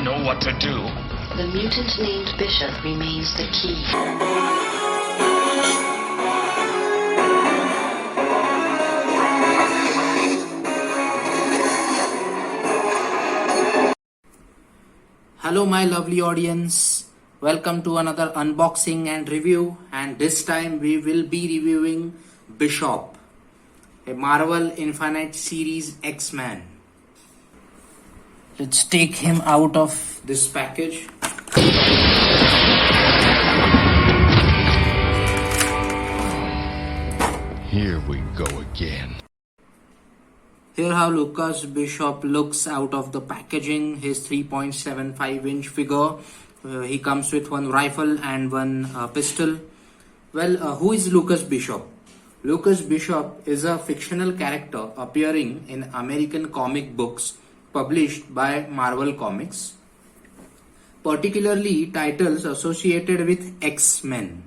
know what to do. The mutant named Bishop remains the key. Hello my lovely audience, welcome to another unboxing and review, and this time we will be reviewing Bishop, a Marvel Infinite Series X-Men. Let's take him out of this package. Here we go again. Here how Lucas Bishop looks out of the packaging, his 3.75-inch figure. He comes with one rifle and one pistol. Well, who is Lucas Bishop? Lucas Bishop is a fictional character appearing in American comic books published by Marvel Comics, particularly titles associated with X-Men.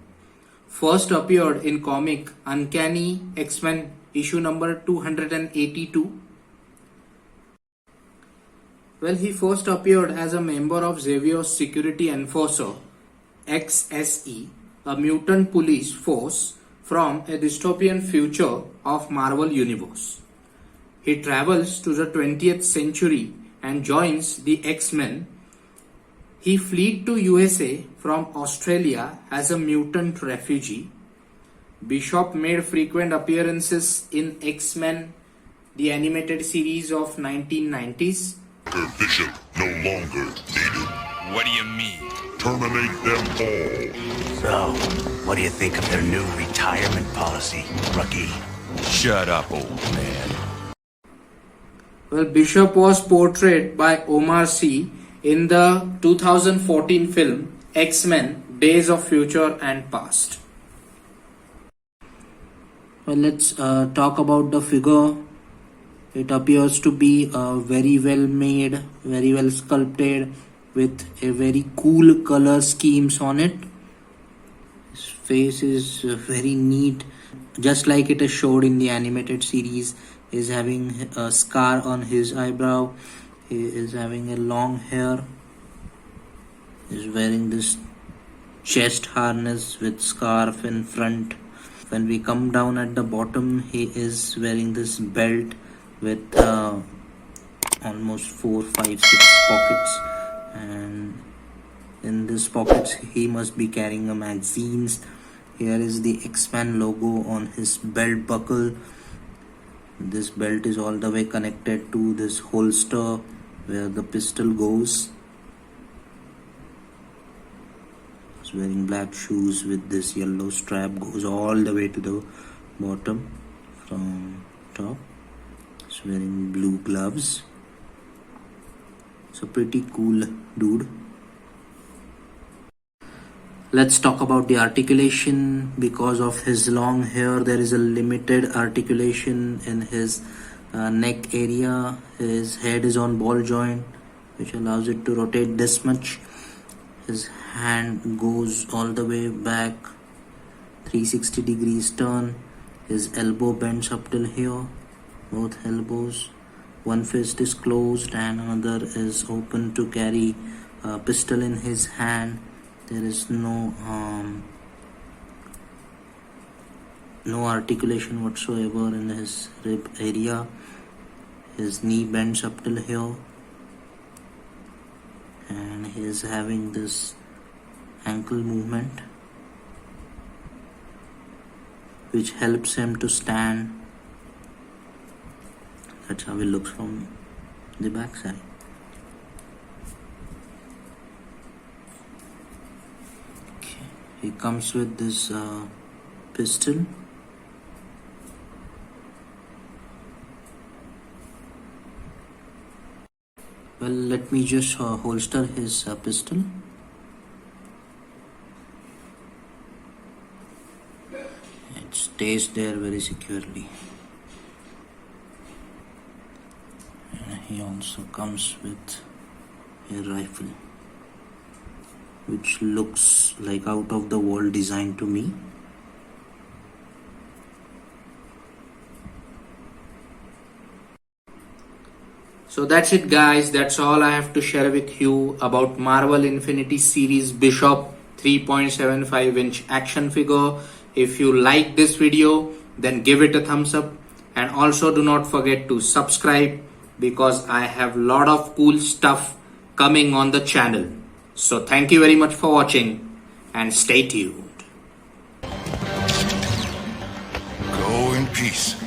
First appeared in comic Uncanny X-Men issue number 282. Well, he first appeared as a member of Xavier's Security Enforcer, XSE, a mutant police force from a dystopian future of Marvel Universe. He travels to the 20th century and joins the X-Men. He fled to USA from Australia as a mutant refugee. Bishop made frequent appearances in X-Men, the animated series of 1990s. Bishop no longer needed. What do you mean? Terminate them all. So, what do you think of their new retirement policy, rookie? Shut up, old man. Well, Bishop was portrayed by Omar Sy in the 2014 film X-Men Days of Future and Past. Well, let's talk about the figure. It appears to be very well made, very well sculpted, with a very cool color schemes on it. His face is very neat, just like it is showed in the animated series. He is having a scar on his eyebrow. He is having a long hair. He is wearing this chest harness with scarf in front. When we come down at the bottom, he is wearing this belt with almost 4, 5, 6 pockets, and in these pockets he must be carrying a magazines. Here is the X-Men logo on his belt buckle. This belt is all the way connected to this holster where the pistol goes. He's wearing black shoes with this yellow strap, goes all the way to the bottom from top. He's wearing blue gloves. So pretty cool dude. Let's talk about the articulation. Because of his long hair, there is a limited articulation in his neck area. His head is on ball joint, which allows it to rotate this much. His hand goes all the way back, 360 degrees turn. His elbow bends up till here, both elbows. One fist is closed and another is open to carry a pistol in his hand. There is no articulation whatsoever in his rib area. His knee bends up till here, and he is having this ankle movement which helps him to stand. That's how he looks from the back side. Okay. He comes with this pistol. Well, let me just holster his pistol. It stays there very securely. And he also comes with a rifle, which looks like out of the world design to me. So that's it, guys. That's all I have to share with you about Marvel Infinity Series Bishop 3.75-inch action figure. If you like this video, then give it a thumbs up, and also do not forget to subscribe because I have lot of cool stuff coming on the channel. So thank you very much for watching and stay tuned. Go in peace.